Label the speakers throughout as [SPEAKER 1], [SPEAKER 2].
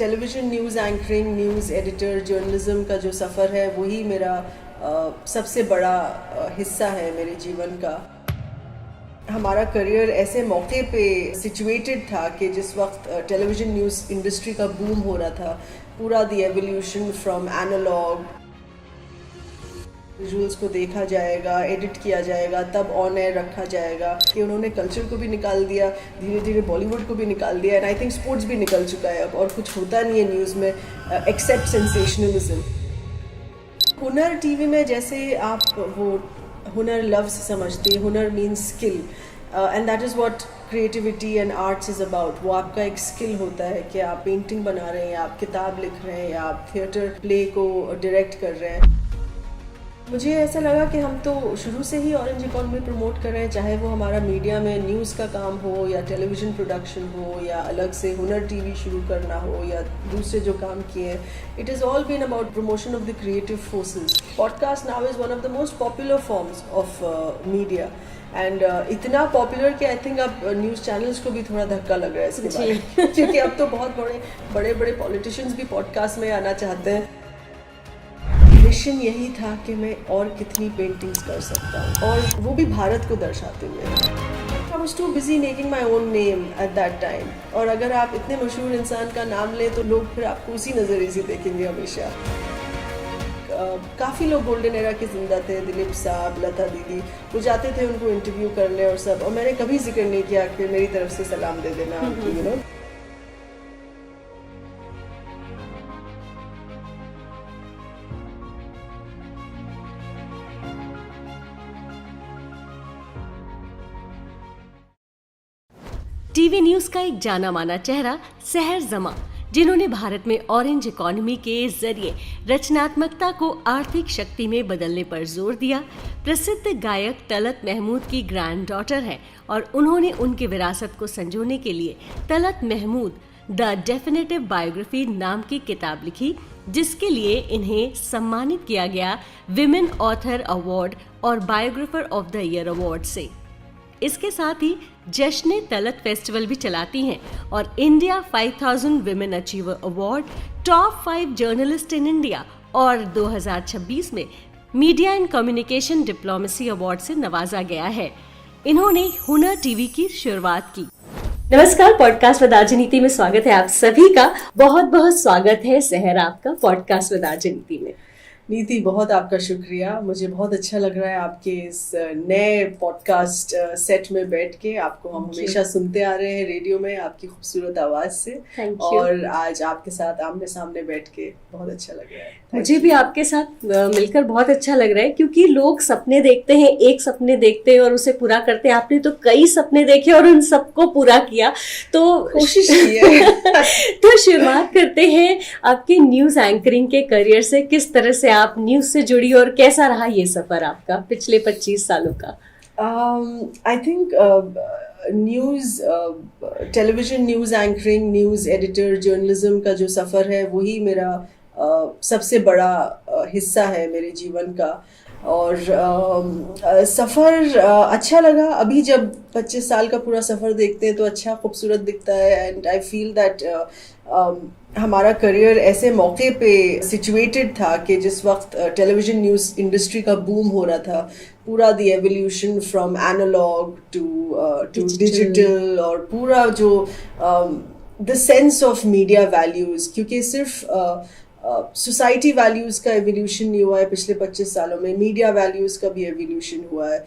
[SPEAKER 1] Television news anchoring, news editor, journalism का जो सफ़र है वही मेरा सबसे बड़ा हिस्सा है मेरे जीवन का। हमारा करियर ऐसे मौके पे सिचुएटेड था कि जिस वक्त टेलीविज़न न्यूज़ इंडस्ट्री का बूम हो रहा था, पूरा the evolution from analogue, visuals को देखा जाएगा, एडिट किया जाएगा, तब ऑन एयर रखा जाएगा, कि उन्होंने कल्चर को भी निकाल दिया, धीरे धीरे बॉलीवुड को भी निकाल दिया, एंड आई थिंक स्पोर्ट्स भी निकल चुका है अब, और कुछ होता नहीं है न्यूज़ में एक्सेप्ट सेंसेशनलिज्म। हुनर टीवी में जैसे आप वो हुनर लफ्ज़ समझते हैं, हुनर means skill, and that is what creativity and arts is about. वो आपका एक स्किल होता है कि आप पेंटिंग बना रहे हैं, आप किताब लिख रहे हैं, या आप थिएटर प्ले को डायरेक्ट कर रहे हैं। मुझे ऐसा लगा कि हम तो शुरू से ही ऑरेंज इकॉनमी प्रमोट कर रहे हैं, चाहे वो हमारा मीडिया में न्यूज़ का काम हो, या टेलीविज़न प्रोडक्शन हो, या अलग से हुनर टीवी शुरू करना हो, या दूसरे जो काम किए हैं। It is all been about promotion of the creative forces. Podcast now is one of the most popular forms of media, and इतना पॉपुलर कि आई थिंक अब न्यूज़ चैनल्स को भी थोड़ा धक्का लग रहा है इसके बारे में क्योंकि अब तो बहुत बड़े पॉलिटिशियंस भी पॉडकास्ट में आना चाहते हैं। मिशन यही था कि मैं और कितनी पेंटिंग्स कर सकता हूँ, और वो भी भारत को दर्शाते हुए। I was too busy making my own name at that time, और अगर आप इतने मशहूर इंसान का नाम लें तो लोग फिर आपको उसी नज़रिए से देखेंगे हमेशा। काफ़ी लोग गोल्डन एरा के जिंदा थे, दिलीप साहब, लता दीदी, वो जाते थे उनको इंटरव्यू करने और सब, और मैंने कभी जिक्र नहीं किया कि मेरी तरफ से सलाम दे देना, यू नो।
[SPEAKER 2] टीवी न्यूज का एक जाना माना चेहरा सहर जमा, जिन्होंने भारत में ऑरेंज इकॉनमी के जरिए रचनात्मकता को आर्थिक शक्ति में बदलने पर जोर दिया, प्रसिद्ध गायक तलत महमूद की ग्रैंड डॉटर हैं, और उन्होंने उनकी विरासत को संजोने के लिए Talat Mahmood the definitive biography नाम की किताब लिखी, जिसके लिए इन्हें सम्मानित किया गया विमेन ऑथर अवार्ड और biographer of the year award से। इसके साथ ही जश्न तलत फेस्टिवल भी चलाती हैं, और India 5000 women achiever award, top 5 journalist in India और 2026 में media and communication diplomacy award से नवाजा गया है। इन्होंने हुनर टीवी की शुरुआत की। नमस्कार, पॉडकास्ट विद राजनीति में स्वागत है आप सभी का। बहुत बहुत स्वागत है सहर आपका पॉडकास्ट विद राजनीति में।
[SPEAKER 1] नीति, बहुत आपका शुक्रिया। मुझे बहुत अच्छा लग रहा है आपके इस नए पॉडकास्ट सेट में बैठ के। आपको हम हमेशा सुनते आ रहे हैं रेडियो में, आपकी खूबसूरत आवाज़ से, और आज आपके साथ आमने सामने बैठ के बहुत अच्छा लग रहा है।
[SPEAKER 2] मुझे भी आपके साथ मिलकर बहुत अच्छा लग रहा है, क्योंकि लोग सपने देखते हैं, एक सपने देखते हैं और उसे पूरा करते हैं। आपने तो कई सपने देखे और उन सबको पूरा किया, तो
[SPEAKER 1] कोशिश की है।
[SPEAKER 2] तो शुरुआत करते हैं आपके न्यूज़ एंकरिंग के करियर से। किस तरह से आप न्यूज़ से जुड़ी और कैसा रहा ये सफर आपका पिछले 25 सालों का?
[SPEAKER 1] I think news, television news anchoring, news editor, journalism का जो सफ़र है वही मेरा सबसे बड़ा हिस्सा है मेरे जीवन का, और सफ़र अच्छा लगा। अभी जब 25 साल का पूरा सफ़र देखते हैं तो अच्छा खूबसूरत दिखता है, एंड आई फील दैट हमारा करियर ऐसे मौके पे सिचुएटेड था कि जिस वक्त टेलीविज़न न्यूज़ इंडस्ट्री का बूम हो रहा था, पूरा the evolution from analogue to digital, और पूरा जो the sense of media values, क्योंकि सिर्फ सोसाइटी वैल्यूज़ का एवोल्यूशन नहीं हुआ है पिछले 25 सालों में, मीडिया वैल्यूज़ का भी एवोल्यूशन हुआ है।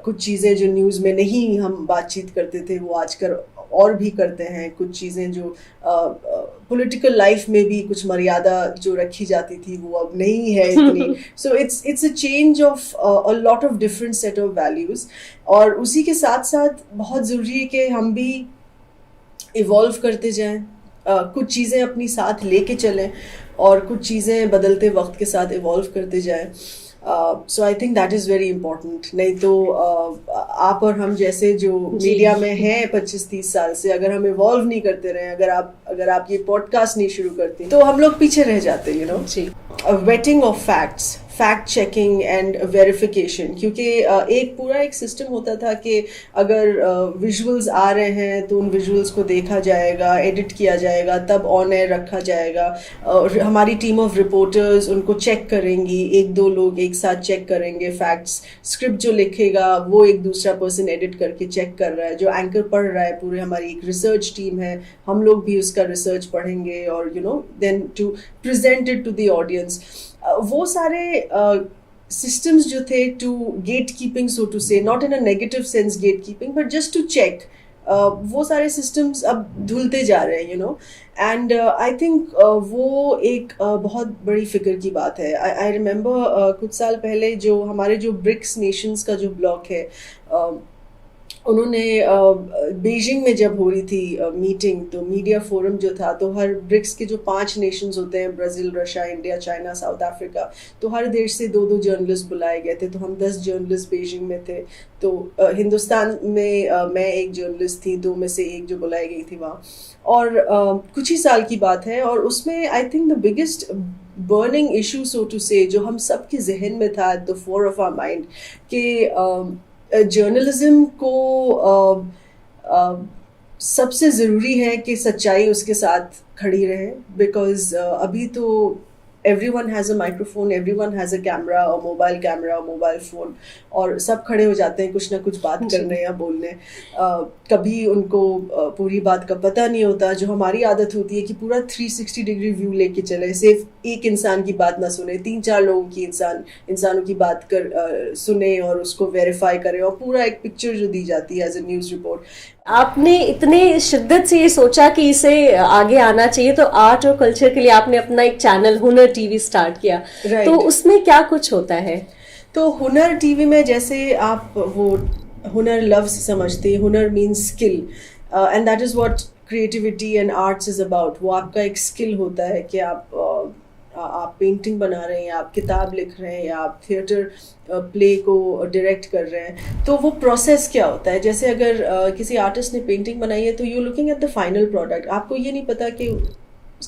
[SPEAKER 1] कुछ चीज़ें जो न्यूज़ में नहीं हम बातचीत करते थे वो आजकल और भी करते हैं, कुछ चीज़ें जो पॉलिटिकल लाइफ में भी कुछ मर्यादा जो रखी जाती थी वो अब नहीं है इतनी। So it's a change of a lot of different set of values, और उसी के साथ साथ बहुत ज़रूरी है कि हम भी इवॉल्व करते जाएं, कुछ चीज़ें अपनी साथ लेके चलें, और कुछ चीज़ें बदलते वक्त के साथ इवॉल्व करते जाएं। So I think that is very important. नहीं तो आप और हम जैसे जो मीडिया में हैं 25-30 साल से, अगर हम इवॉल्व नहीं करते रहे, अगर आप ये पॉडकास्ट नहीं शुरू करती, तो हम लोग पीछे रह जाते, you know. Waiting of facts, fact checking and verification, क्योंकि एक पूरा एक सिस्टम होता था कि अगर विजुअल्स आ रहे हैं तो उन विजुअल्स को देखा जाएगा, एडिट किया जाएगा, तब ऑन एयर रखा जाएगा, और हमारी टीम ऑफ रिपोर्टर्स उनको चेक करेंगी, एक दो लोग एक साथ चेक करेंगे फैक्ट्स, स्क्रिप्ट जो लिखेगा वो एक दूसरा पर्सन एडिट करके चेक कर रहा है, जो एंकर पढ़ रहा है, पूरे हमारी एक रिसर्च टीम है, हम लोग भी उसका रिसर्च पढ़ेंगे और then to present it to the audience. वो सारे systems जो थे to gatekeeping, so to say, not in a negative sense gatekeeping, but just to check, वो सारे systems अब धुलते जा रहे हैं, and I think वो एक बहुत बड़ी फिक्र की बात है। I remember कुछ साल पहले जो हमारे जो ब्रिक्स नेशंस का जो ब्लॉक है, उन्होंने बीजिंग में जब हो रही थी मीटिंग, तो मीडिया फोरम जो था, तो हर ब्रिक्स के जो 5 नेशंस होते हैं, Brazil, Russia, India, China, south Africa, तो हर देश से 2-2 जर्नलिस्ट बुलाए गए थे। तो हम 10 जर्नलिस्ट बीजिंग में थे। तो हिंदुस्तान में मैं एक जर्नलिस्ट थी, 2 में से एक जो बुलाई गई थी वहाँ। और कुछ ही साल की बात है, और उसमें I think the biggest burning issue, so to say, जो हम सब के जहन में था, at the fore of our mind, कि जर्नलिज्म को सबसे ज़रूरी है कि सच्चाई उसके साथ खड़ी रहे, बिकॉज अभी तो everyone has a microphone, everyone has a camera or mobile camera or mobile phone, और सब खड़े हो जाते हैं कुछ ना कुछ बात करने या बोलने। कभी उनको पूरी बात का पता नहीं होता। जो हमारी आदत होती है कि पूरा 360 डिग्री व्यू लेके चले, सिर्फ एक इंसान की बात ना सुने, 3-4 लोगों की इंसानों की बात सुने और उसको वेरीफाई करें, और पूरा एक पिक्चर जो दी जाती है एज ए न्यूज़ रिपोर्ट।
[SPEAKER 2] आपने इतने शिद्दत से ये सोचा कि इसे आगे आना चाहिए, तो आर्ट और कल्चर के लिए आपने अपना एक चैनल हुनर टीवी स्टार्ट किया। तो उसमें क्या कुछ होता है?
[SPEAKER 1] तो हुनर टीवी में, जैसे आप वो हुनर लफ्ज़ समझते हैं, हुनर means skill, and that is what creativity and arts is about. वो आपका एक स्किल होता है कि आप पेंटिंग बना रहे हैं, या आप किताब लिख रहे हैं, या आप थिएटर प्ले को डायरेक्ट कर रहे हैं। तो वो प्रोसेस क्या होता है? जैसे अगर किसी आर्टिस्ट ने पेंटिंग बनाई है, तो you looking at the final product, आपको ये नहीं पता कि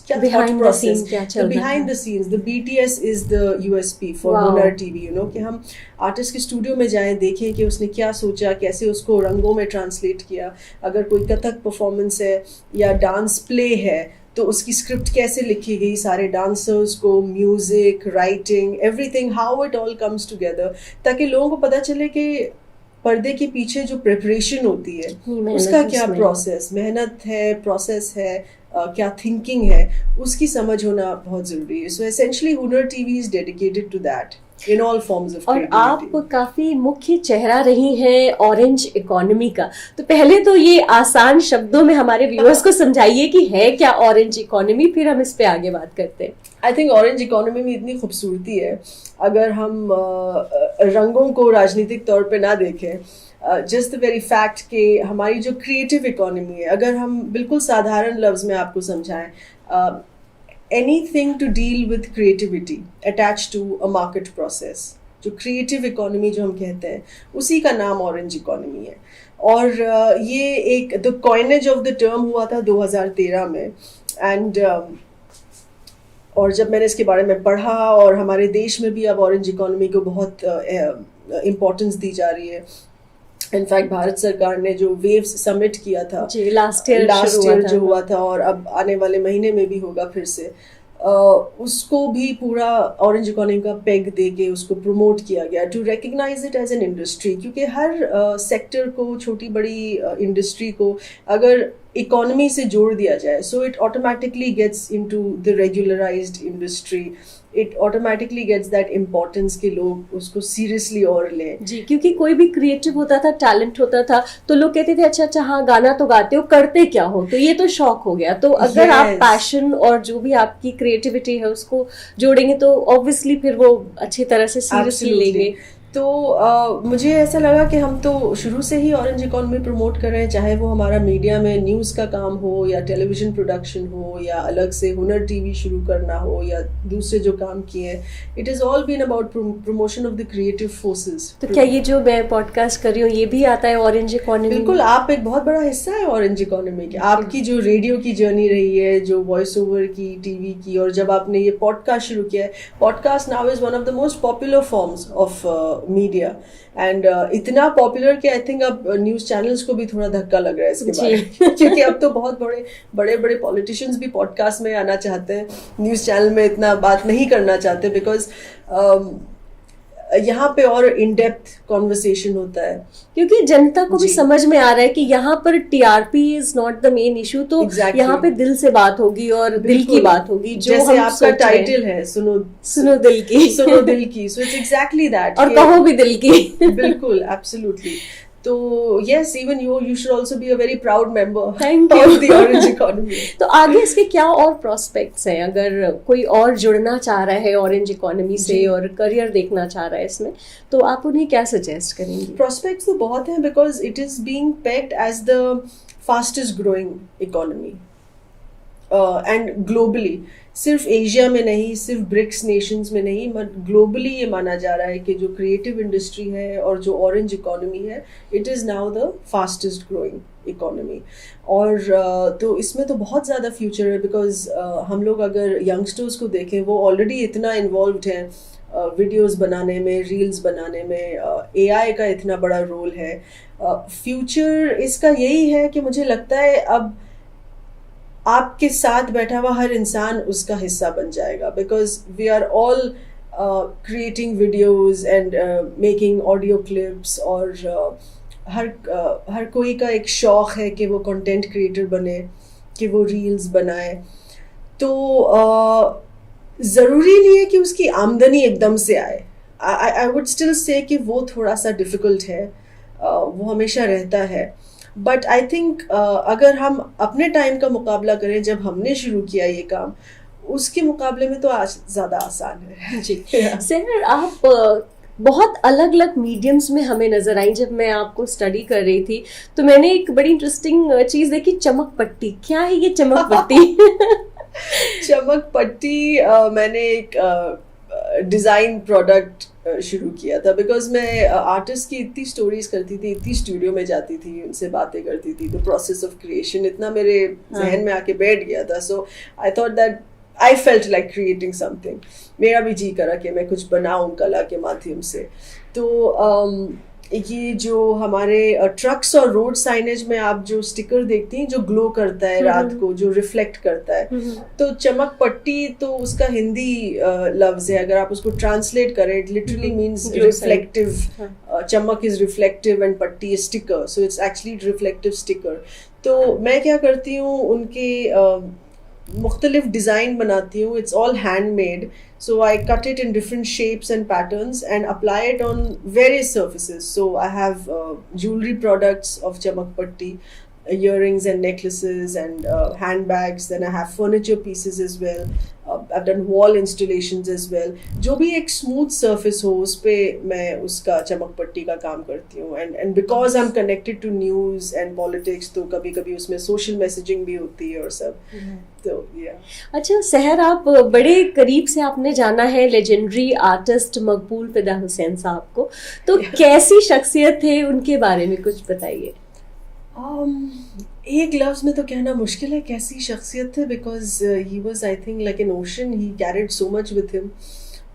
[SPEAKER 1] क्या
[SPEAKER 2] बिहाइंड द सीन क्या चल रहा है।
[SPEAKER 1] Behind the scenes, the BTS is the USP for हुनर टीवी, कि हम आर्टिस्ट के स्टूडियो में जाएं, देखें कि उसने क्या सोचा, कैसे उसको रंगों में ट्रांसलेट किया। अगर कोई कथक परफॉर्मेंस है या डांस प्ले है, तो उसकी स्क्रिप्ट कैसे लिखी गई, सारे डांसर्स को, music, writing, everything, how it all comes together, ताकि लोगों को पता चले कि पर्दे के पीछे जो प्रिपरेशन होती है उसका क्या मेहनत है, प्रोसेस है, क्या थिंकिंग है, उसकी समझ होना बहुत ज़रूरी है। So essentially Hunar TV is dedicated to that in all forms of
[SPEAKER 2] creativity. और आप काफी मुख्य चेहरा रही हैं ऑरेंज इकोनॉमी का। तो पहले तो ये आसान शब्दों में हमारे व्यूअर्स को समझाइए कि है क्या ऑरेंज इकोनॉमी, फिर हम इस पे आगे बात करते हैं।
[SPEAKER 1] आई थिंक ऑरेंज इकोनॉमी में इतनी खूबसूरती है, अगर हम रंगों को राजनीतिक तौर पे ना देखें, जस्ट द वेरी फैक्ट कि हमारी जो क्रिएटिव इकोनॉमी है, अगर हम बिल्कुल साधारण लफ्ज़ में आपको समझाएं, anything to deal with creativity attached to a market process, जो क्रिएटिव इकोनॉमी जो हम कहते हैं, उसी का नाम ऑरेंज इकोनॉमी है। और ये एक the coinage of the term हुआ था 2013 में, एंड और जब मैंने इसके बारे में पढ़ा, और हमारे देश में भी अब ऑरेंज इकोनॉमी को बहुत इम्पोर्टेंस दी जा रही है। इनफैक्ट भारत सरकार ने जो वेव्स समिट किया था
[SPEAKER 2] लास्ट ईयर
[SPEAKER 1] जो हुआ था, और अब आने वाले महीने में भी होगा फिर से, उसको भी पूरा ऑरेंज इकोनॉमी का पेग दे के उसको प्रमोट किया गया, to recognize it as an industry. क्योंकि हर सेक्टर को, छोटी बड़ी इंडस्ट्री को अगर इकोनॉमी से जोड़ दिया जाए, so it automatically gets into the regularized industry, it automatically gets that importance कि लोग उसको सीरियसली और लें।
[SPEAKER 2] जी, क्योंकि कोई भी क्रिएटिव होता था, टैलेंट होता था, तो लोग कहते थे अच्छा हाँ गाना तो गाते हो, करते क्या हो, तो ये तो शौक हो गया। तो अगर आप पैशन और जो भी आपकी क्रिएटिविटी है उसको जोड़ेंगे, तो ऑब्वियसली फिर वो अच्छी तरह से सीरियसली लेंगे।
[SPEAKER 1] तो मुझे ऐसा लगा कि हम तो शुरू से ही ऑरेंज इकॉनमी प्रमोट कर रहे हैं, चाहे वो हमारा मीडिया में न्यूज़ का काम हो या टेलीविज़न प्रोडक्शन हो या अलग से हुनर टीवी शुरू करना हो या दूसरे जो काम किए हैं. It is all been about promotion of the creative forces.
[SPEAKER 2] तो क्या ये जो मैं पॉडकास्ट कर रही हूँ ये भी आता है ऑरेंज इकॉनमी?
[SPEAKER 1] बिल्कुल, आप एक बहुत बड़ा हिस्सा है ऑरेंज इकॉनमी के. आपकी जो रेडियो की जर्नी रही है, जो वॉइस ओवर की, टीवी की, और जब आपने ये पॉडकास्ट शुरू किया है, podcast now is one of the most popular forms of media and इतना पॉपुलर कि आई थिंक अब न्यूज़ चैनल्स को भी थोड़ा धक्का लग रहा है इसके बारे में क्योंकि अब तो बहुत बड़े बड़े पॉलिटिशियंस भी पॉडकास्ट में आना चाहते हैं, न्यूज़ चैनल में इतना बात नहीं करना चाहते, बिकॉज यहाँ पे और इन डेप्थ कॉन्वर्सेशन होता है,
[SPEAKER 2] क्योंकि जनता को भी समझ में आ रहा है कि यहाँ पर TRP is not the main issue. तो यहाँ पे दिल से बात होगी और दिल की बात होगी, जो
[SPEAKER 1] जैसे आपका टाइटल है, सुनो
[SPEAKER 2] दिल की,
[SPEAKER 1] सुनो दिल की. सो इट्स एग्जैक्टली दैट,
[SPEAKER 2] और कहो भी दिल की.
[SPEAKER 1] बिल्कुल, एब्सोल्युटली. तो yes, even you should also be a very proud member
[SPEAKER 2] Thank
[SPEAKER 1] of
[SPEAKER 2] you.
[SPEAKER 1] the Orange Economy.
[SPEAKER 2] तो आगे इसके क्या और प्रोस्पेक्ट्स हैं, अगर कोई और जुड़ना चाह रहा है ऑरेंज इकोनॉमी से और करियर देखना चाह रहा है इसमें, तो आप उन्हें क्या सजेस्ट करेंगे?
[SPEAKER 1] प्रोस्पेक्ट्स तो बहुत हैं, because it is being pegged as the fastest growing economy and globally. सिर्फ एशिया में नहीं, सिर्फ ब्रिक्स नेशंस में नहीं, ग्लोबली ये माना जा रहा है कि जो क्रिएटिव इंडस्ट्री है और जो ऑरेंज इकोनॉमी है, it is now the fastest growing economy. और तो इसमें तो बहुत ज़्यादा फ्यूचर है, बिकॉज हम लोग अगर यंगस्टर्स को देखें, वो ऑलरेडी इतना इन्वॉल्व्ड हैं वीडियोस बनाने में, रील्स बनाने में, एआई का इतना बड़ा रोल है. फ्यूचर इसका यही है कि मुझे लगता है अब आपके साथ बैठा हुआ हर इंसान उसका हिस्सा बन जाएगा, because we are all creating videos and making audio clips, और हर कोई का एक शौक़ है कि वो कंटेंट क्रिएटर बने, कि वो रील्स बनाए. तो ज़रूरी नहीं है कि उसकी आमदनी एकदम से आए. आई वुड स्टिल से कि वो थोड़ा सा डिफ़िकल्ट है, वो हमेशा रहता है. बट आई थिंक अगर हम अपने टाइम का मुकाबला करें, जब हमने शुरू किया ये काम, उसके मुकाबले में तो आज ज़्यादा आसान है.
[SPEAKER 2] जी सर, आप बहुत अलग अलग मीडियम्स में हमें नजर आई. जब मैं आपको स्टडी कर रही थी तो मैंने एक बड़ी इंटरेस्टिंग चीज़ देखी, चमक पट्टी. क्या है ये चमक पट्टी?
[SPEAKER 1] चमक पट्टी मैंने एक डिज़ाइन प्रोडक्ट शुरू किया था, बिकॉज मैं आर्टिस्ट की इतनी स्टोरीज करती थी, इतनी स्टूडियो में जाती थी, उनसे बातें करती थी, द प्रोसेस ऑफ क्रिएशन इतना मेरे जहन में आके बैठ गया था. So I thought that I felt like creating something. मेरा भी जी करा कि मैं कुछ बनाऊं कला के माध्यम से. तो ये जो हमारे ट्रक्स और रोड साइनेज में आप जो स्टिकर देखती हैं, जो ग्लो करता है रात को, जो रिफ्लेक्ट करता है, तो चमक पट्टी तो उसका हिंदी लफ्ज है. अगर आप उसको ट्रांसलेट करें, इट लिटरली मीन्स रिफ्लेक्टिव. चमक इज रिफ्लेक्टिव एंड पट्टी is sticker, so it's actually reflective sticker. तो मैं क्या करती हूँ, उनके मुख्तलिफ डिज़ाइन बनाती हूँ. It's all handmade, so I cut it in different shapes and patterns and apply it on various surfaces. So I have jewelry products of Chamak Patti, earrings and necklaces and handbags. Then I have furniture pieces as well. I've done wall installations as well. जो भी एक smooth surface हो, उस पे मैं उसका चमक पट्टी का काम करती हूँ. And because I'm connected to news and politics, तो कभी कभी उसमें social messaging भी होती है और सब. तो
[SPEAKER 2] अच्छा सहर, आप बड़े करीब से आपने जाना है लेजेंडरी आर्टिस्ट मकबूल फिदा हुसैन साहब को, तो कैसी शख्सियत थे, उनके बारे में कुछ बताइए.
[SPEAKER 1] एक लफ्ज़ में तो कहना मुश्किल है कैसी शख्सियत थे, because he was I think like an ocean. He carried so much with him,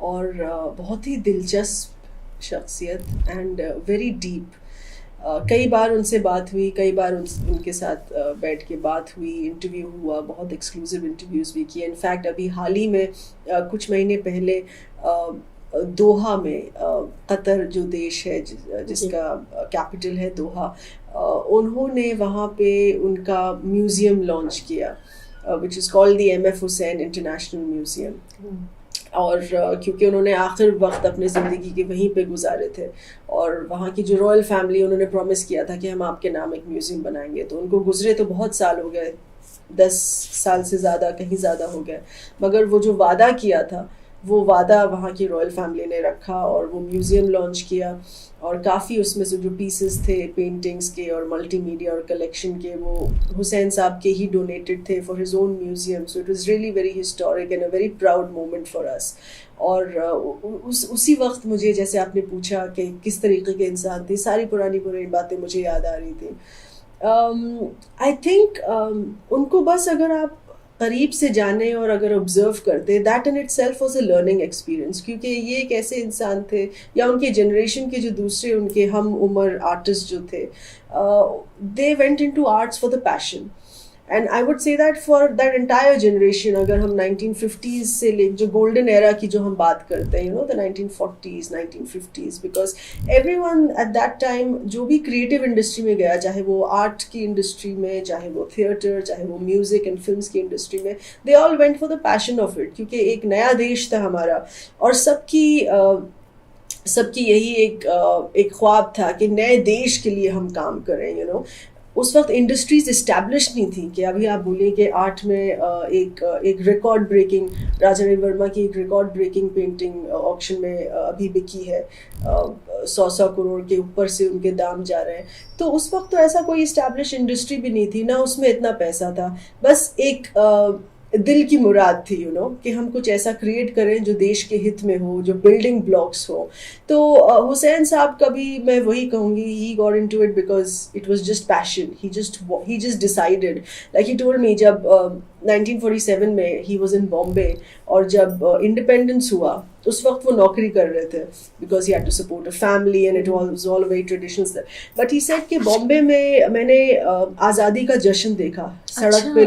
[SPEAKER 1] और बहुत ही दिलचस्प शख्सियत एंड वेरी डीप. कई बार उनसे बात हुई, कई बार उनके साथ बैठ के बात हुई, इंटरव्यू हुआ, बहुत एक्सक्लूसिव इंटरव्यूज़ भी किए. इनफैक्ट अभी हाल ही में कुछ महीने पहले दोहा में, कतर जो देश है जिसका कैपिटल है दोहा, उन्होंने वहाँ पे उनका म्यूज़ियम लॉन्च किया, which is called the MF Hussain international museum. और क्योंकि उन्होंने आखिर वक्त अपने ज़िंदगी के वहीं पे गुजारे थे, और वहाँ की जो रॉयल फैमिली, उन्होंने प्रॉमिस किया था कि हम आपके नाम एक म्यूज़ियम बनाएंगे. तो उनको गुजरे तो बहुत साल हो गए, 10 साल से ज़्यादा, कहीं ज़्यादा हो गए, मगर वो जो वादा किया था वो वादा वहाँ की रॉयल फैमिली ने रखा और वो म्यूज़ियम लॉन्च किया और काफ़ी उसमें से जो पीसेस थे पेंटिंग्स के और मल्टीमीडिया और कलेक्शन के वो हुसैन साहब के ही डोनेटेड थे for his own museum. So it was really very historic and a very proud moment for us. और उसी वक्त मुझे, जैसे आपने पूछा कि किस तरीके के इंसान थे, सारी पुरानी पुरानी बातें मुझे याद आ रही थी. आई थिंक उनको बस अगर आप करीब से जाने और अगर ऑब्जर्व करते, that in it self was a learning experience. क्योंकि ये एक ऐसे इंसान थे या उनके जनरेशन के जो दूसरे उनके हम उम्र आर्टिस्ट जो थे, they went into arts for the passion. And I would say that for that entire generation, अगर हम 1950s से ले, जो गोल्डन एरा की जो हम बात करते हैं, the 1940s 1950s, because everyone at that time जो भी क्रिएटिव इंडस्ट्री में गया, चाहे वो आर्ट की इंडस्ट्री में, चाहे वो थिएटर, चाहे वो म्यूजिक एंड फिल्म्स की इंडस्ट्री में, they all went for the passion of it. क्योंकि एक नया देश था हमारा और सबकी यही एक ख्वाब था कि नए देश के लिए हम काम करें. उस वक्त इंडस्ट्रीज इस्टेब्लिश नहीं थी कि अभी आप बोलिए कि आर्ट में एक रिकॉर्ड ब्रेकिंग, राजा रवि वर्मा की एक रिकॉर्ड ब्रेकिंग पेंटिंग ऑक्शन में अभी बिकी है, 100 करोड़ के ऊपर से उनके दाम जा रहे हैं. तो उस वक्त तो ऐसा कोई इस्टेब्लिश इंडस्ट्री भी नहीं थी, ना उसमें इतना पैसा था. बस एक दिल की मुराद थी कि हम कुछ ऐसा क्रिएट करें जो देश के हित में हो, जो बिल्डिंग ब्लॉक्स हो. तो हुसैन साहब का भी मैं वही कहूँगी, he got into it because it was just passion. He just decided, like he told me, जब 1947 में ही वाज इन बॉम्बे और जब इंडिपेंडेंस हुआ उस वक्त वो नौकरी कर रहे थे because he had to support a family and it was all very traditional. But he said कि बॉम्बे में मैंने आज़ादी का जश्न देखा. सड़क पे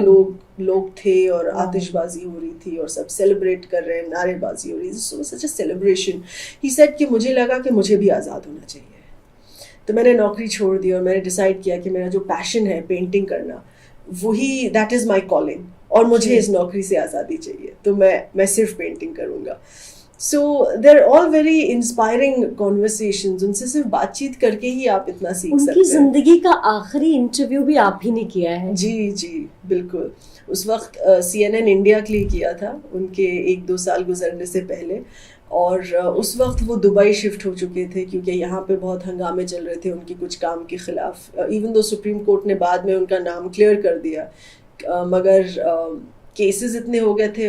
[SPEAKER 1] लोग थे और आतिशबाजी हो रही थी और सब सेलिब्रेट कर रहे हैं, नारेबाजी हो रही थी. सो सच अ सेलिब्रेशन. ही सेड कि मुझे लगा कि मुझे भी आज़ाद होना चाहिए. तो मैंने नौकरी छोड़ दी और मैंने डिसाइड किया कि मेरा जो पैशन है पेंटिंग करना, वही दैट इज़ माई कॉलिंग, और मुझे इस नौकरी से आज़ादी चाहिए. तो मैं सिर्फ पेंटिंग करूँगा. सो देर ऑल वेरी इंस्पायरिंग कॉन्वर्सेशंस. उनसे सिर्फ बातचीत करके ही आप इतना सीख सकते हैं.
[SPEAKER 2] उनकी जिंदगी का आखिरी इंटरव्यू भी आप ही ने किया है.
[SPEAKER 1] जी बिल्कुल. उस वक्त CNN इंडिया के लिए किया था, उनके 1-2 साल गुजरने से पहले. और उस वक्त वो दुबई शिफ्ट हो चुके थे क्योंकि यहाँ पे बहुत हंगामे चल रहे थे उनकी कुछ काम के खिलाफ. इवन दो सुप्रीम कोर्ट ने बाद में उनका नाम क्लियर कर दिया, मगर केसेस इतने हो गए थे.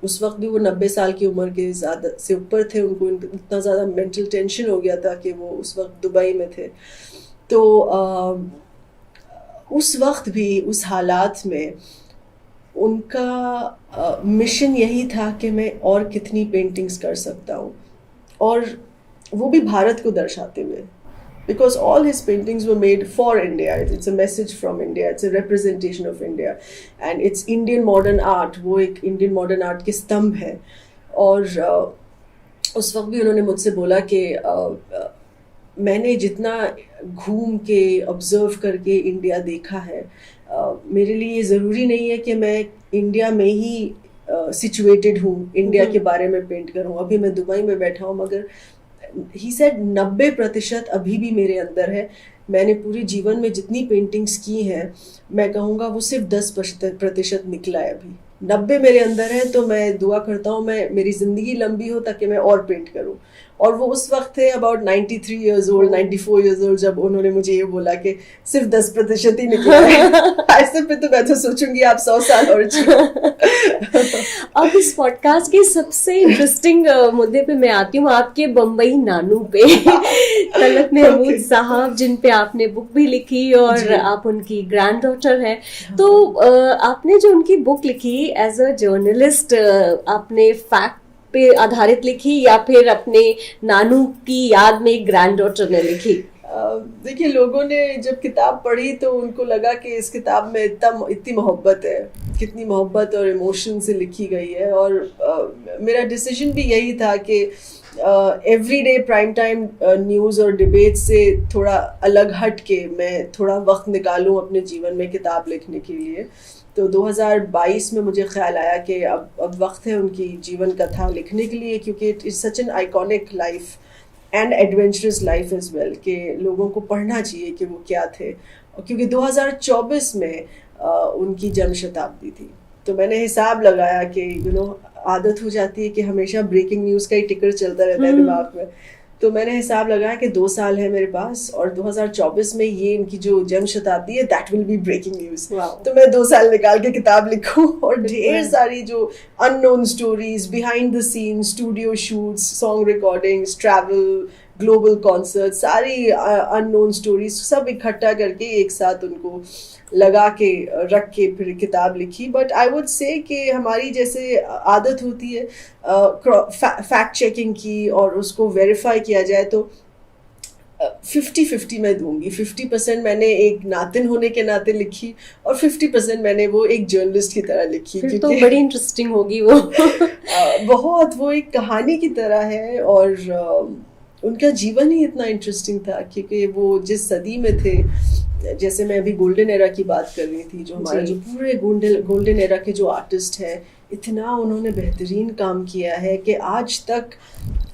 [SPEAKER 1] उस वक्त भी वो 90 साल की उम्र के ज़्यादा से ऊपर थे. उनको इतना ज़्यादा मेंटल टेंशन हो गया था कि वो उस वक्त दुबई में थे. तो उस वक्त भी उस हालात में उनका मिशन यही था कि मैं और कितनी पेंटिंग्स कर सकता हूँ, और वो भी भारत को दर्शाते हुए. Because all his paintings were made for India. It's a message from India. It's a representation of India. And it's Indian modern art. वो एक Indian modern art के स्तंभ है. और उस वक्त भी उन्होंने मुझसे बोला कि मैंने जितना घूम के ऑब्जर्व करके इंडिया देखा है, मेरे लिए ये ज़रूरी नहीं है कि मैं इंडिया में ही सिचुएटेड हूँ, इंडिया के बारे में पेंट करूँ. अभी मैं दुबई में बैठा हूँ, मगर ही सेड 90% अभी भी मेरे अंदर है. मैंने पूरे जीवन में जितनी पेंटिंग्स की हैं, मैं कहूँगा वो सिर्फ 10% निकला है. अभी 90 मेरे अंदर है. तो मैं दुआ करता हूँ मेरी ज़िंदगी लंबी हो ताकि मैं और पेंट करूँ. और वो उस वक्त थे about 93 years old, 94 years old, जब उन्होंने मुझे ये बोला कि सिर्फ 10% ही निकला है. ऐसे पे तो मैं तो सोचूंगी आप 100 साल और जियो.
[SPEAKER 2] अब इस पॉडकास्ट के सबसे इंटरेस्टिंग मुद्दे पे मैं आती हूँ, आपके बम्बई नानू पे. तलत महमूद साहब, जिन पे आपने बुक भी लिखी और आप उनकी ग्रैंड डॉटर हैं. तो आपने जो उनकी बुक लिखी, एज अ जर्नलिस्ट आपने फैक्ट पे आधारित लिखी या फिर अपने नानू की याद में एक ग्रैंड डॉटर ने लिखी?
[SPEAKER 1] देखिए, लोगों ने जब किताब पढ़ी तो उनको लगा कि इस किताब में इतनी मोहब्बत है, कितनी मोहब्बत और इमोशन से लिखी गई है. और मेरा डिसीजन भी यही था कि एवरीडे प्राइम टाइम न्यूज़ और डिबेट से थोड़ा अलग हट के मैं थोड़ा वक्त निकालूं अपने जीवन में किताब लिखने के लिए. तो 2022 में मुझे ख्याल आया कि अब वक्त है उनकी जीवन कथा लिखने के लिए, क्योंकि it is such an iconic life and adventurous life as well, कि लोगों को पढ़ना चाहिए कि वो क्या थे. क्योंकि 2024 में उनकी जन्म शताब्दी थी. तो मैंने हिसाब लगाया कि आदत हो जाती है कि हमेशा ब्रेकिंग न्यूज़ का ही टिकर चलता रहता है दिमाग में। तो मैंने हिसाब लगाया कि 2 साल है मेरे पास और 2024 में ये इनकी जो जन्म शताब्दी है, that will be breaking news. तो मैं 2 साल निकाल के किताब लिखूं और ढेर सारी जो unknown stories, behind the scenes, studio shoots, song recordings, travel, global concert, सारी अननोन स्टोरीज सब इकट्ठा करके एक साथ उनको लगा के रख के फिर किताब लिखी। बट आई वुड से कि हमारी जैसे आदत होती है फैक्ट चेकिंग की और उसको वेरीफाई किया जाए, तो 50-50 मैं दूंगी। 50% मैंने एक नातिन होने के नाते लिखी और 50% मैंने वो एक जर्नलिस्ट की तरह लिखी।
[SPEAKER 2] फिर तो बड़ी इंटरेस्टिंग होगी वो।
[SPEAKER 1] बहुत, वो एक कहानी की तरह है और उनका जीवन ही इतना इंटरेस्टिंग था क्योंकि वो जिस सदी में थे, जैसे मैं अभी गोल्डन एरा की बात कर रही थी, जो हमारा जो पूरे गोल्डन एरा के जो आर्टिस्ट हैं, इतना उन्होंने बेहतरीन काम किया है कि आज तक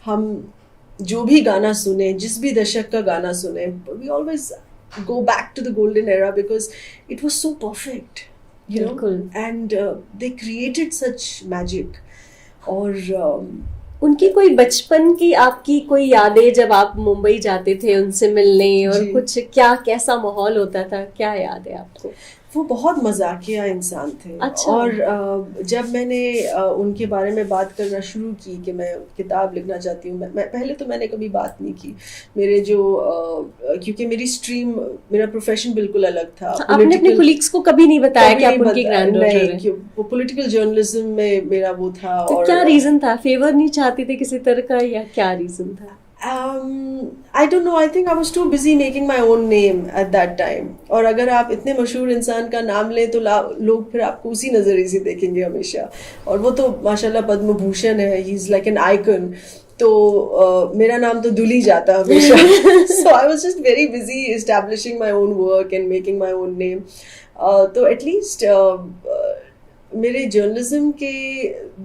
[SPEAKER 1] हम जो भी गाना सुने, जिस भी दशक का गाना सुने, we always go back to the golden era because it was so perfect, you know, and they created such magic. और
[SPEAKER 2] उनकी कोई बचपन की आपकी कोई यादें, जब आप मुंबई जाते थे उनसे मिलने, और कुछ क्या कैसा माहौल होता था, क्या याद है आपको?
[SPEAKER 1] वो बहुत मजाकिया इंसान थे।
[SPEAKER 2] अच्छा।
[SPEAKER 1] और जब मैंने उनके बारे में बात करना शुरू की कि मैं किताब लिखना चाहती हूँ, मैं पहले तो मैंने कभी बात नहीं की। मेरे जो क्योंकि मेरी स्ट्रीम, मेरा प्रोफेशन बिल्कुल अलग था।
[SPEAKER 2] आपने अपने कोलिग्स को कभी नहीं बताया कि आप उनकी ग्रैंडडॉटर हैं?
[SPEAKER 1] वो पॉलिटिकल जर्नलिज्म में मेरा वो था।
[SPEAKER 2] तो क्या रीजन था? फेवर नहीं चाहते थे किसी तरह का, या क्या रीजन था?
[SPEAKER 1] I don't know. I think I was too busy making my own name at that time. और अगर आप इतने मशहूर इंसान का नाम लें तो लोग फिर आपको उसी नज़रिए से देखेंगे हमेशा। और वो तो माशाल्लाह पद्म भूषण है, he is like an icon. तो मेरा नाम तो धुल ही जाता हमेशा। So I was just very busy establishing my own work and making my own name. तो at least मेरे जर्नलिज्म के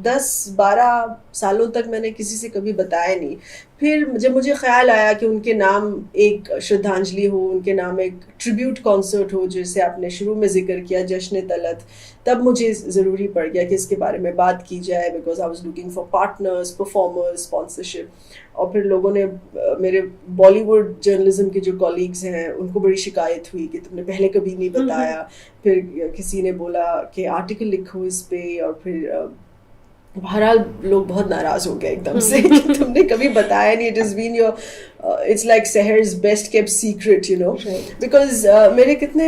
[SPEAKER 1] 10-12 सालों तक मैंने किसी से कभी बताया नहीं। फिर जब मुझे ख्याल आया कि उनके नाम एक श्रद्धांजलि हो, उनके नाम एक ट्रिब्यूट कॉन्सर्ट हो, जैसे आपने शुरू में जिक्र किया, जश्न तलत, तब मुझे ज़रूरी पड़ गया कि इसके बारे में बात की जाए। Because I was looking for partners, performers, sponsorship. और फिर लोगों ने, मेरे बॉलीवुड जर्नलिज्म के जो कॉलीग्स हैं, उनको बड़ी शिकायत हुई कि तुमने पहले कभी नहीं बताया। फिर किसी ने बोला कि आर्टिकल लिखो इस पे, और फिर बहरहाल लोग बहुत नाराज हो गए एकदम से कि तुमने कभी बताया नहीं। It is been your, it's like Sahar's best kept secret, you know. Because मेरे कितने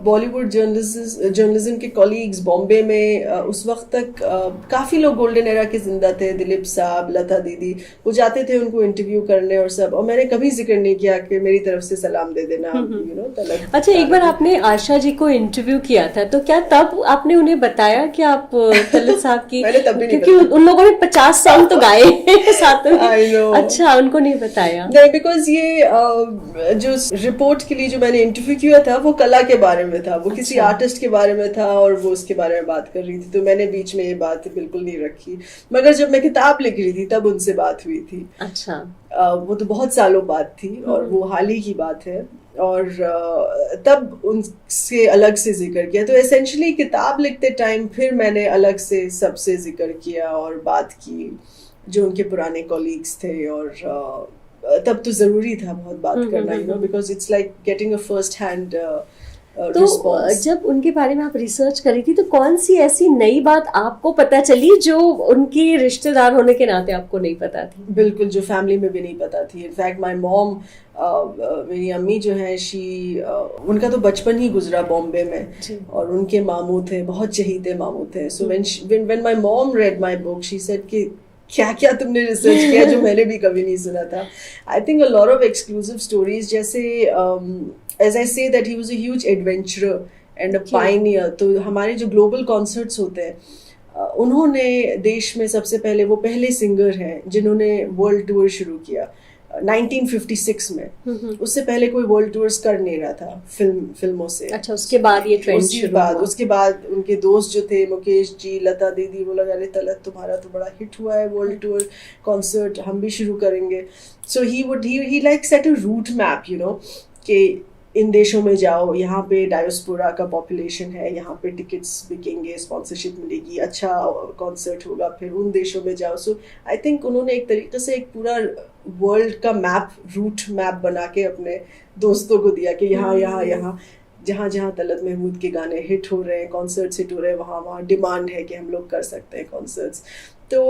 [SPEAKER 1] बॉलीवुड जर्नलिज्म के कॉलीग्स बॉम्बे में उस वक्त तक काफ़ी लोग गोल्डन एरा के जिंदा थे। दिलीप साहब, लता दीदी, वो जाते थे उनको इंटरव्यू करने और सब। और मैंने कभी जिक्र नहीं किया कि मेरी तरफ से सलाम दे देना, यू नो, तलत।
[SPEAKER 2] अच्छा, एक बार आपने आशा जी को इंटरव्यू किया था, तो क्या तब आपने उन्हें बताया कि आप तलत साहब की?
[SPEAKER 1] मैंने तब भी नहीं,
[SPEAKER 2] क्योंकि उन लोगों ने 50 सॉन्ग तो गाए साथ में। अच्छा, उनको नहीं बताया?
[SPEAKER 1] नहीं, बिकॉज ये जो रिपोर्ट के लिए जो मैंने इंटरव्यू किया था वो कला के बारे में था, वो किसी आर्टिस्ट के बारे में था और वो उसके बारे में बात कर रही थी। तो मैंने बीच में ये बात बिल्कुल नहीं रखी। मगर जब मैं किताब लिख रही थी तब उनसे बात हुई थी।
[SPEAKER 2] अच्छा।
[SPEAKER 1] वो तो बहुत सालों बाद थी और वो हाल ही की बात है। और तब उनसे अलग से जिक्र किया। तो एसेंशली किताब लिखते टाइम फिर मैंने अलग से सबसे जिक्र किया और बात की जो उनके पुराने कॉलीग्स थे। और तब तो ज़रूरी था बहुत बात करना, you know, because it's like getting a first hand
[SPEAKER 2] response. जब उनके बारे में आप रिसर्च करी थी, तो कौन सी ऐसी नई बात आपको पता चली जो उनकी रिश्तेदार होने के नाते आपको नहीं पता थी?
[SPEAKER 1] बिल्कुल, जो फैमिली में भी नहीं पता थी। इनफैक्ट माई मॉम, मेरी अम्मी जो है, उनका तो बचपन ही गुजरा बॉम्बे में और उनके मामू थे, बहुत चहीते मामू थे। So when my mom red my book, she said कि क्या क्या तुमने रिसर्च किया जो मैंने भी कभी नहीं सुना था। I think a lot of exclusive stories, जैसे as I say that he was a huge adventurer and a pioneer. तो हमारे जो ग्लोबल कॉन्सर्ट्स होते हैं, उन्होंने देश में सबसे पहले, वो पहले सिंगर हैं जिन्होंने वर्ल्ड टूर शुरू किया 1956 में। उससे पहले कोई वर्ल्ड टूर्स कर नहीं रहा था फिल्मों से।
[SPEAKER 2] अच्छा, उसके बाद ये ट्रेंड शुरू हुआ।
[SPEAKER 1] उसके बाद उनके दोस्त जो थे, मुकेश जी, लता दीदी, वो लगा रहे, तलत तुम्हारा तो बड़ा हिट हुआ है वर्ल्ड टूर कॉन्सर्ट, हम भी शुरू करेंगे। So he like set a route map, you know, कि इन देशों में जाओ, यहाँ पे डायोस्पोरा का पॉपुलेशन है, यहाँ पे टिकट्स बिकेंगे, स्पॉन्सरशिप मिलेगी, अच्छा कॉन्सर्ट होगा, फिर उन देशों में जाओ. सो आई थिंक उन्होंने एक तरीके से एक पूरा वर्ल्ड का रूट मैप बना के अपने दोस्तों को दिया कि यहाँ यहाँ यहाँ जहाँ जहाँ तलत महमूद के गाने हिट हो रहे हैं, कॉन्सर्ट्स हिट हो रहे हैं, वहाँ वहाँ डिमांड है कि हम लोग कर सकते हैं कॉन्सर्ट्स. तो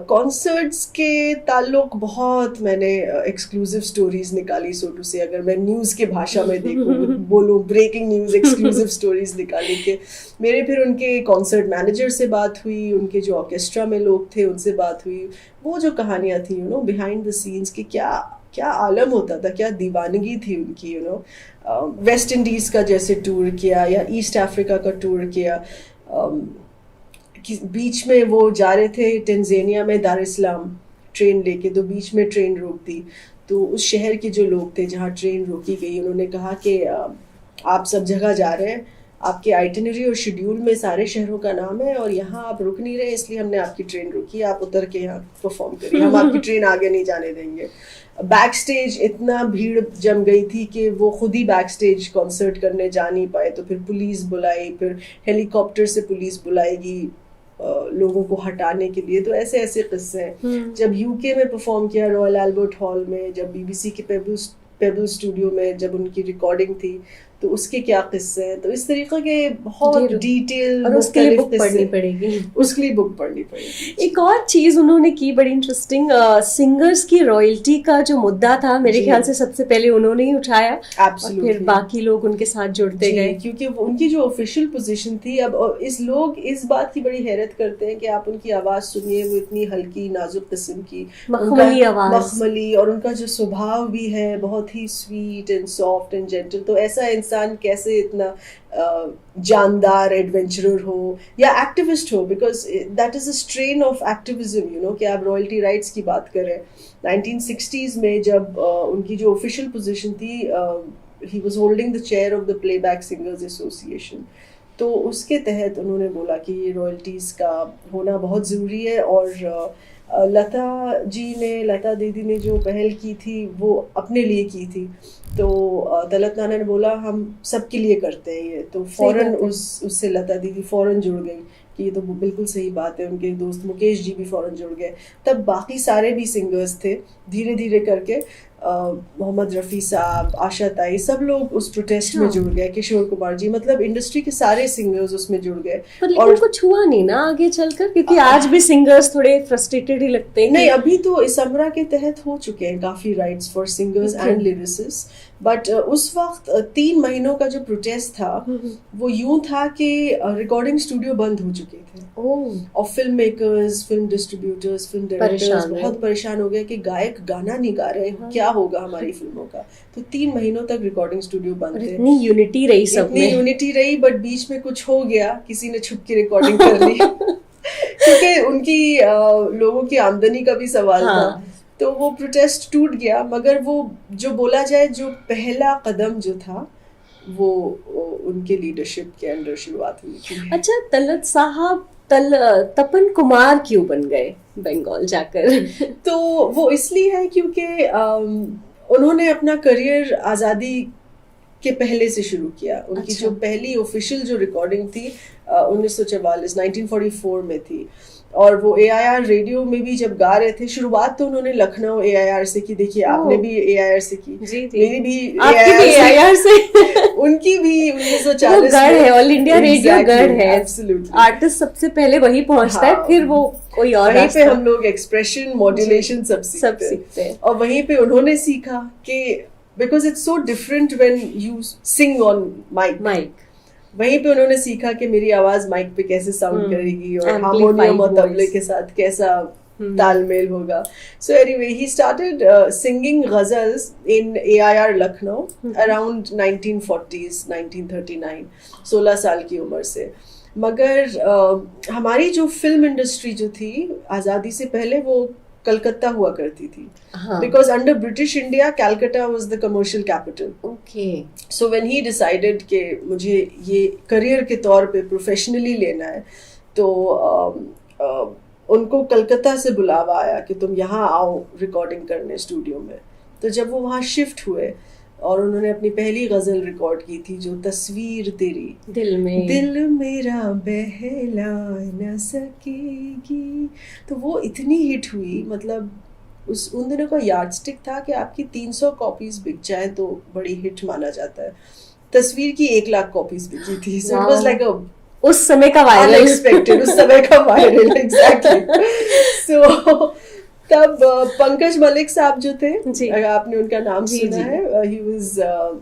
[SPEAKER 1] कॉन्सर्ट्स के ताल्लुक बहुत मैंने एक्सक्लूसिव स्टोरीज निकाली, सो टू से, अगर मैं न्यूज़ के भाषा में देखूँ बोलूँ, ब्रेकिंग न्यूज़ एक्सक्लूसिव स्टोरीज निकाली के मेरे. फिर उनके कॉन्सर्ट मैनेजर से बात हुई, उनके जो ऑर्केस्ट्रा में लोग थे उनसे बात हुई. वो जो कहानियाँ थी बिहाइंड द सीन्स की, क्या आलम होता था, क्या दीवानगी थी उनकी. वेस्ट इंडीज़ का जैसे टूर किया या ईस्ट अफ्रीका का टूर किया. बीच में वो जा रहे थे तंजानिया में दार इस्लाम ट्रेन लेके, तो बीच में ट्रेन रोक दी. तो उस शहर के जो लोग थे जहाँ ट्रेन रोकी गई, उन्होंने कहा कि आप सब जगह जा रहे हैं, आपके आइटिनरी और शेड्यूल में सारे शहरों का नाम है और यहाँ आप रुक नहीं रहे, इसलिए हमने आपकी ट्रेन रोकी, आप उतर के यहाँ परफॉर्म करिए, हम आपकी ट्रेन आगे नहीं जाने देंगे. बैक स्टेज इतना भीड़ जम गई थी कि वो खुद ही बैक स्टेज कॉन्सर्ट करने जा नहीं पाए. तो फिर पुलिस बुलाई, फिर हेलीकॉप्टर से पुलिस बुलाएगी लोगों को हटाने के लिए. तो ऐसे ऐसे किस्से हैं. जब यूके में परफॉर्म किया रॉयल एल्बर्ट हॉल में, जब बीबीसी के पेबल स्टूडियो में जब उनकी रिकॉर्डिंग थी, तो उसके क्या किस्से हैं. तो इस तरीके के बहुत डिटेल,
[SPEAKER 2] और उसके लिए बुक पढ़नी पड़ेगी.
[SPEAKER 1] उसके लिए बुक पढ़नी पड़ेगी.
[SPEAKER 2] एक और चीज उन्होंने की बड़ी इंटरेस्टिंग, सिंगर्स की रॉयल्टी का जो मुद्दा था, मेरे ख्याल से सबसे पहले उन्होंने ही उठाया. और फिर बाकी लोग उनके साथ जुड़ते गए,
[SPEAKER 1] क्योंकि उनकी जो ऑफिशियल पोजीशन थी. अब लोग इस बात की बड़ी हैरत करते हैं कि आप उनकी आवाज सुनिए, वो इतनी हल्की नाजुक किस्म की
[SPEAKER 2] मखमली आवाज,
[SPEAKER 1] मखमली, और उनका जो स्वभाव भी है बहुत ही sweet and soft and gentle. तो ऐसा इंसान कैसे इतना जानदार एडवेंचरर हो या एक्टिविस्ट हो, because that is a strain of activism, कि आप रॉयल्टी राइट्स की बात करें. 1960s में जब उनकी जो ऑफिशियल पोजीशन थी, he was holding the chair of the playback singers association. तो उसके तहत उन्होंने बोला कि ये रॉयल्टीज़ का होना बहुत ज़रूरी है. और लता दीदी ने जो पहल की थी वो अपने लिए की थी. तो तलत नाना ने बोला हम सबके लिए करते हैं ये. तो फौरन उससे लता दीदी फौरन जुड़ गई कि ये तो बिल्कुल सही बात है. उनके दोस्त मुकेश जी भी फौरन जुड़ गए. तब बाकी सारे भी सिंगर्स थे, धीरे धीरे करके मोहम्मद रफ़ी साहब, आशा ताई, सब लोग उस प्रोटेस्ट में जुड़ गए. किशोर कुमार जी, मतलब इंडस्ट्री के सारे सिंगर्स उसमें जुड़ गए.
[SPEAKER 2] और कुछ हुआ नहीं ना आगे चलकर, क्योंकि आज भी सिंगर्स थोड़े फ्रस्ट्रेटेड ही लगते हैं.
[SPEAKER 1] नहीं, अभी तो इस समरा के तहत हो चुके हैं काफी rights for singers and lyricist. But उस वक्त 3 महीनों का जो प्रोटेस्ट था वो यूं था कि रिकॉर्डिंग स्टूडियो बंद हो चुके थे. और film makers, film distributors, film directors बहुत परेशान हो गए कि गायक गाना नहीं गा रहे हैं, क्या होगा हमारी फिल्मों का. तो 3 महीनों तक रिकॉर्डिंग स्टूडियो बंद थे.
[SPEAKER 2] इतनी यूनिटी रही सब में,
[SPEAKER 1] इतनी यूनिटी रही. बट बीच में कुछ हो गया, किसी ने छुप के रिकॉर्डिंग कर ली क्योंकि उनकी लोगों की आमदनी का भी सवाल था. तो वो प्रोटेस्ट टूट गया. मगर वो जो बोला जाए, जो पहला कदम जो था वो उनके लीडरशिप के अंडर शुरुआत हुई थी.
[SPEAKER 2] अच्छा, तलत साहब तपन कुमार क्यों बन गए बंगाल जाकर?
[SPEAKER 1] तो वो इसलिए है क्योंकि उन्होंने अपना करियर आज़ादी के पहले से शुरू किया. उनकी जो पहली ऑफिशियल जो रिकॉर्डिंग थी 1944 में थी. और वो AIR रेडियो में भी जब गा रहे थे, शुरुआत तो उन्होंने लखनऊ AIR से की. देखिए, आपने भी AIR से की, मेरी भी AIR से उनकी भी 1940
[SPEAKER 2] गढ़ है, ऑल इंडिया रेडियो गढ़ है. आर्टिस्ट सबसे पहले वही पहुंचता है, फिर वो कोई और.
[SPEAKER 1] वहीं पे हम लोग एक्सप्रेशन, मॉड्यूलेशन सब सीखते हैं. और वहीं पे उन्होंने सीखा कि because it's so different when you sing on mic. वहीं पे उन्होंने सीखा कि मेरी आवाज माइक पे कैसे साउंड करेगी और हार्मोनियम और तबले के साथ कैसा तालमेल होगा. So anyway, he started singing ghazals in AIR Lucknow around 1940s, 1939, 16 साल की उम्र से. मगर हमारी जो फिल्म इंडस्ट्री जो थी आज़ादी से पहले, वो कलकत्ता हुआ करती थी. Because under British India Calcutta was the commercial capital. So when he decided कि मुझे ये करियर के तौर पे प्रोफेशनली लेना है, तो उनको कलकत्ता से बुलावा आया कि तुम यहाँ आओ रिकॉर्डिंग करने स्टूडियो में. तो जब वो वहाँ शिफ्ट हुए, और उन्होंने अपनी पहली गज़ल रिकॉर्ड की थी जो तस्वीर तेरी
[SPEAKER 2] दिल
[SPEAKER 1] मेरा बहला न सकेगी, तो वो इतनी हिट हुई, मतलब उन दिनों का यार्डस्टिक था कि आपकी 300 कॉपीज बिक जाए तो बड़ी हिट माना जाता है। तस्वीर की 1 लाख कॉपीज बिकी थी, सो इट वाज लाइक अ
[SPEAKER 2] उस समय का वायरल,
[SPEAKER 1] अनएक्सपेक्टेड, उस समय का वायरल, एग्जैक्टली। सो तब पंकज मलिक साहब जो थे, अगर आपने उनका नाम सुना है,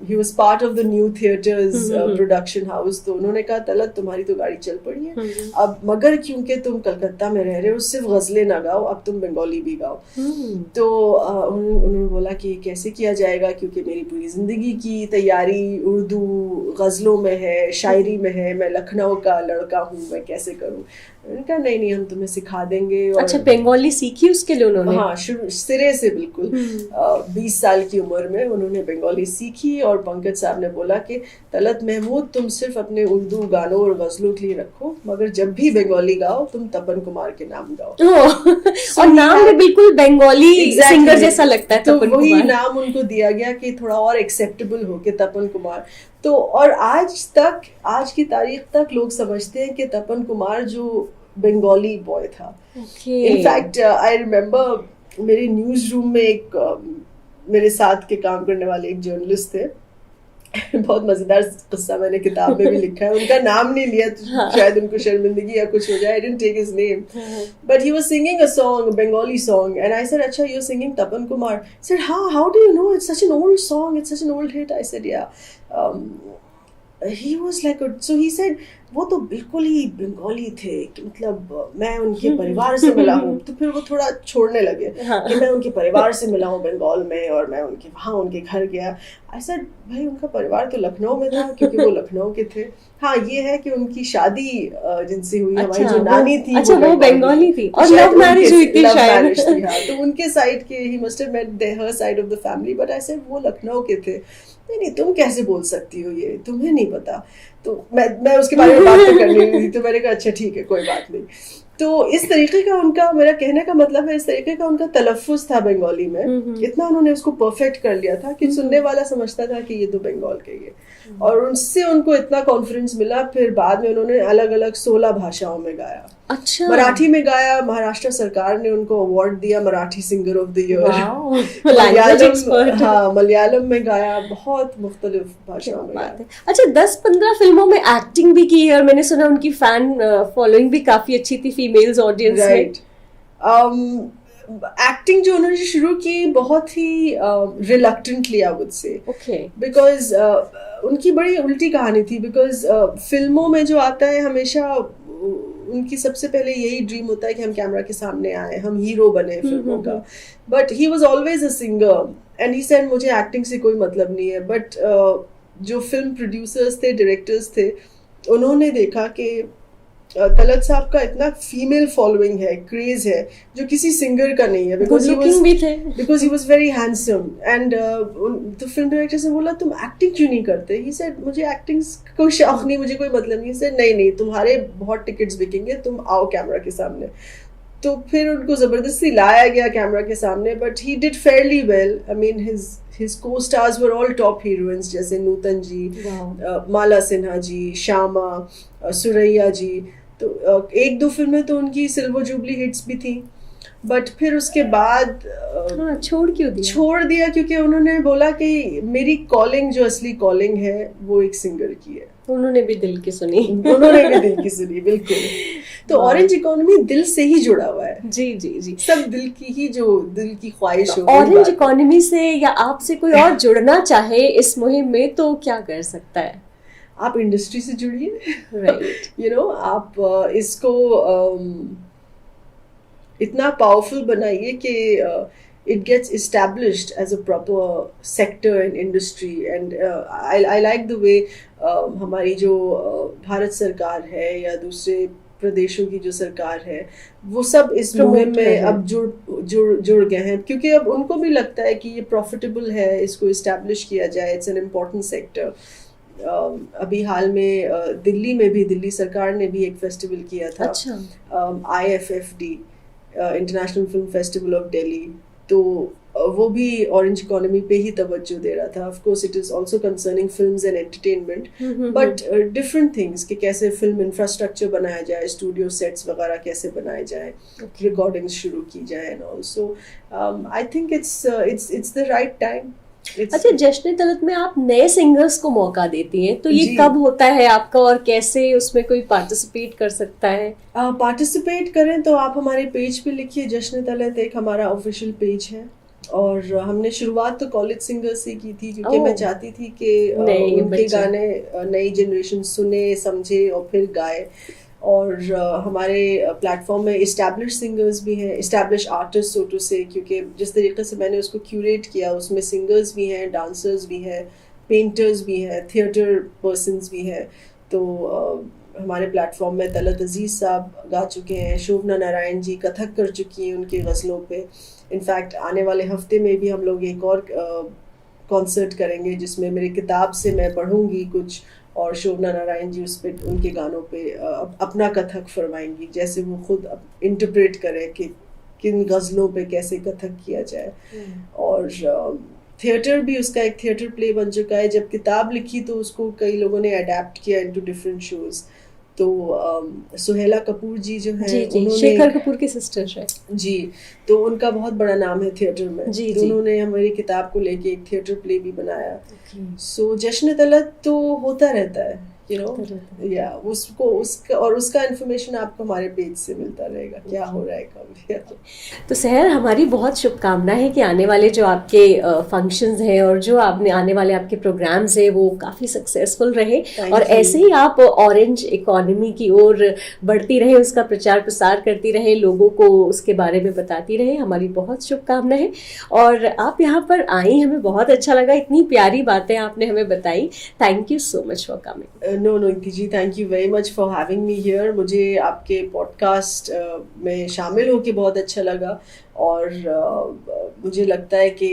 [SPEAKER 1] he was part of the New Theatres production house, तो उन्होंने कहा तलत तुम्हारी तो गाड़ी चल पड़ी है अब, मगर क्योंकि तुम कलकत्ता में रह रहे हो सिर्फ गजलें ना गाओ, अब तुम बंगाली भी गाओ। तो उन्होंने बोला कि कैसे किया जाएगा, क्योंकि मेरी पूरी जिंदगी की तैयारी उर्दू गजलों में है, शायरी में है, मैं लखनऊ का लड़का हूँ, मैं कैसे करूँ। उन्होंने कहा नहीं हम तुम्हें सिखा देंगे। और
[SPEAKER 2] अच्छा, बंगाली सीखी उसके लिए उन्होंने?
[SPEAKER 1] हाँ, शुरू सिरे से बिल्कुल 20 साल की उम्र में उन्होंने बंगाली सीखी। और पंकज साहब ने बोला कि तलत महमूद तुम सिर्फ अपने उर्दू गानों और गजलों के लिए रखो, मगर जब भी बंगाली गाओ तुम तपन कुमार के नाम गाओ।
[SPEAKER 2] और नाम भी बिल्कुल बंगाली सिंगर जैसा लगता है,
[SPEAKER 1] तो वही नाम उनको दिया गया कि थोड़ा और एक्सेप्टेबल हो के तपन कुमार। तो और आज की तारीख तक लोग समझते हैं कि तपन कुमार जो बंगाली बॉय था। इनफैक्ट आई रिमेम्बर मेरे न्यूज रूम में एक मेरे साथ के काम करने वाले एक जर्नलिस्ट थे, बहुत मजेदार किस्सा मैंने किताब में भी लिखा है, उनका नाम नहीं लिया तो शायद उनको शर्मिंदगी या कुछ हो जाए, I didn't take his name, but he was singing a song, Bengali song, and I said अच्छा you are singing Tapan Kumar? He said how do you know, it's such an old song, it's such an old hit. I said yeah. He was like so he said वो तो बिल्कुल ही बंगाली थे, कि मतलब मैं उनके परिवार से मिला हूँ। तो फिर वो थोड़ा छोड़ने लगे कि मैं उनके परिवार से मिला हूँ बंगाल में, और मैं उनके घर गया। आई सेड भाई उनका परिवार तो लखनऊ में था, क्योंकि वो लखनऊ के थे। हाँ, ये है कि उनकी शादी जिनसे हुई, हमारी जो नानी थी
[SPEAKER 2] वो बंगाली थी और लव मैरिज हुई थी शायद।
[SPEAKER 1] हाँ, तो उनके साइड के he must have met her side of the family, but I said वो लखनऊ के थे। नहीं तुम कैसे बोल सकती हो, ये तुम्हें नहीं पता। तो मैं उसके बारे में बात तो करनी नहीं थी, तो मैंने कहा अच्छा ठीक है कोई बात नहीं। तो इस तरीके का उनका, मेरा कहने का मतलब है, इस तरीके का उनका तलफ्फुज था बंगाली में, इतना उन्होंने उसको परफेक्ट कर लिया था कि सुनने वाला समझता था कि ये तो बंगाल के ही है। और उनसे उनको इतना कॉन्फिडेंस मिला, फिर बाद में उन्होंने अलग अलग 16 भाषाओं में गाया।
[SPEAKER 2] अच्छा।
[SPEAKER 1] मराठी में गाया, महाराष्ट्र सरकार ने उनको अवार्ड दिया Marathi singer of the year. Malayalam में गाया, बहुत मुख्तलिफ भाषाओं में गाया।
[SPEAKER 2] अच्छा, 10-15 फिल्मों में एक्टिंग भी की है, और मैंने सुना उनकी फैन फॉलोइंग भी काफी अच्छी थी फीमेल्स ऑडियंस में।
[SPEAKER 1] एक्टिंग जो उन्होंने शुरू की बहुत ही reluctantly I would say, because उनकी बड़ी उल्टी कहानी थी। बिकॉज फिल्मों में जो आता है हमेशा उनकी सबसे पहले यही ड्रीम होता है कि हम कैमरा के सामने आए, हम हीरो बने फिल्मों का। But he was always a singer and he said मुझे एक्टिंग से कोई मतलब नहीं है। बट जो फिल्म प्रोड्यूसर्स थे, डायरेक्टर्स थे, उन्होंने देखा कि तलत साहब का इतना फीमेल फॉलोइंग है, क्रेज है, जो किसी सिंगर का नहीं है। Because he was very handsome. And तो फिल्म डायरेक्टर से बोला तुम एक्टिंग क्यों नहीं करते? ही सेड मुझे एक्टिंग कोई शौक नहीं, मुझे कोई मतलब नहीं। सेड नहीं तुम्हारे बहुत टिकट्स बिकेंगे, तुम आओ कैमरा के सामने। तो फिर उनको जबरदस्ती लाया गया कैमरा के सामने, but he did fairly well. I mean his co-stars were all top heroines, जैसे नूतन जी, माला सिन्हा जी, श्यामा, सुरैया जी। तो 1-2 फिल्में तो उनकी सिल्वर जुबली हिट्स भी थी। बट फिर उसके बाद छोड़ दिया क्योंकि उन्होंने बोला कि मेरी कॉलिंग, जो असली कॉलिंग है, वो एक सिंगर की है।
[SPEAKER 2] उन्होंने भी दिल की सुनी
[SPEAKER 1] बिल्कुल। तो ऑरेंज इकोनॉमी दिल से ही जुड़ा हुआ है।
[SPEAKER 2] जी
[SPEAKER 1] सब दिल की ख्वाहिश हो।
[SPEAKER 2] ऑरेंज इकोनॉमी से या आपसे कोई और जुड़ना चाहे इस मुहिम में तो क्या कर सकता है?
[SPEAKER 1] आप इंडस्ट्री से जुड़िए,
[SPEAKER 2] राइट।
[SPEAKER 1] आप इसको इतना पावरफुल बनाइए कि it gets established as a proper sector and industry. And I like the way हमारी जो भारत सरकार है या दूसरे प्रदेशों की जो सरकार है, वो सब इस मुहिम में अब जुड़ गए हैं, क्योंकि अब उनको भी लगता है कि ये प्रॉफिटेबल है, इसको इस्टेब्लिश किया जाए, इट्स एन इम्पोर्टेंट सेक्टर। अभी हाल में दिल्ली में भी दिल्ली सरकार ने भी एक फेस्टिवल किया था।
[SPEAKER 2] अच्छा।
[SPEAKER 1] IFFD, international film festival of Delhi. तो वो भी ऑरेंज इकोनॉमी पे ही तवज्जो दे रहा था. Of course it is also concerning films and entertainment, but different things कि कैसे फिल्म इंफ्रास्ट्रक्चर बनाया जाए, स्टूडियो सेट्स वगैरह कैसे बनाए जाए, रिकॉर्डिंग्स शुरू की जाए and also I think it's the right time.
[SPEAKER 2] अच्छा, जश्न तलत में आप नए सिंगर्स को मौका देती हैं, तो ये कब होता है आपका और कैसे उसमें कोई पार्टिसिपेट कर सकता है?
[SPEAKER 1] पार्टिसिपेट करें तो आप हमारे पेज पे लिखिए, जश्न तलत एक हमारा ऑफिशियल पेज है. और हमने शुरुआत तो कॉलेज सिंगर्स से की थी, क्योंकि मैं चाहती थी कि उनके गाने नई जनरेशन सुने, समझे और फिर गाए. और हमारे प्लेटफॉर्म में इस्टेब्लिश सिंगर्स भी हैं, इस्टेब्लिश आर्टिस्ट सो टू से, क्योंकि जिस तरीके से मैंने उसको क्यूरेट किया उसमें सिंगर्स भी हैं, डांसर्स भी हैं, पेंटर्स भी हैं, थिएटर पर्सन्स भी हैं. तो हमारे प्लेटफॉर्म में तलत अजीज़ साहब गा चुके हैं, शोभना नारायण जी कथक कर चुकी हैं उनकी गज़लों पे. इनफैक्ट आने वाले हफ्ते में भी हम लोग एक और कॉन्सर्ट करेंगे जिसमें मेरी किताब से मैं पढ़ूंगी कुछ, और शोभना नारायण जी उस पर उनके गानों पे अपना कथक फरमाएंगी, जैसे वो खुद इंटरप्रेट करें कि किन गज़लों पे कैसे कथक किया जाए. और थिएटर भी उसका एक थिएटर प्ले बन चुका है. जब किताब लिखी तो उसको कई लोगों ने अडेप्ट किया इनटू डिफरेंट शोज. तो सुहेला कपूर जी जो है,
[SPEAKER 2] उन्होंने शेखर कपूर की सिस्टर है
[SPEAKER 1] जी, तो उनका बहुत बड़ा नाम है थिएटर में.
[SPEAKER 2] जी,
[SPEAKER 1] तो उन्होंने हमारी किताब को लेके एक थिएटर प्ले भी बनाया. सो जश्न तलत तो होता रहता है, यू नो, या उसको उसका इन्फॉर्मेशन आपको हमारे पेज से मिलता रहेगा क्या हो रहा है कब.
[SPEAKER 2] तो सहर, हमारी बहुत शुभकामना है कि आने वाले जो आपके फंक्शंस हैं और जो आपने आने वाले आपके प्रोग्राम्स हैं वो काफ़ी सक्सेसफुल रहे, और ऐसे ही आप ऑरेंज इकोनॉमी की ओर बढ़ती रहे, उसका प्रचार प्रसार करती रहे, लोगों को उसके बारे में बताती रहे. हमारी बहुत शुभकामना है. और आप यहाँ पर आई, हमें बहुत अच्छा लगा, इतनी प्यारी बातें आपने हमें बताई. Thank you so much for coming.
[SPEAKER 1] No इंति ji, thank you very much for having me here. मुझे आपके पॉडकास्ट में शामिल होकर बहुत अच्छा लगा, और मुझे लगता है कि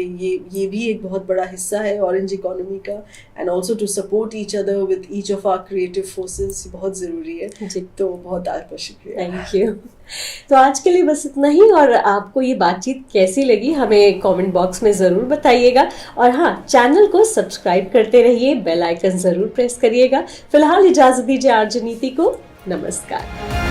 [SPEAKER 1] ये भी एक बहुत बड़ा हिस्सा है ऑरेंज इकोनॉमी का, and also to support each other with each of our creative forces बहुत ज़रूरी है जी. तो बहुत आपका शुक्रिया.
[SPEAKER 2] Thank you. तो आज के लिए बस इतना ही, और आपको ये बातचीत कैसी लगी हमें कमेंट बॉक्स में ज़रूर बताइएगा. और हाँ, चैनल को सब्सक्राइब करते रहिए, बेल आइकन ज़रूर प्रेस करिएगा. फिलहाल इजाज़त दीजिए आरजे नीति को. नमस्कार.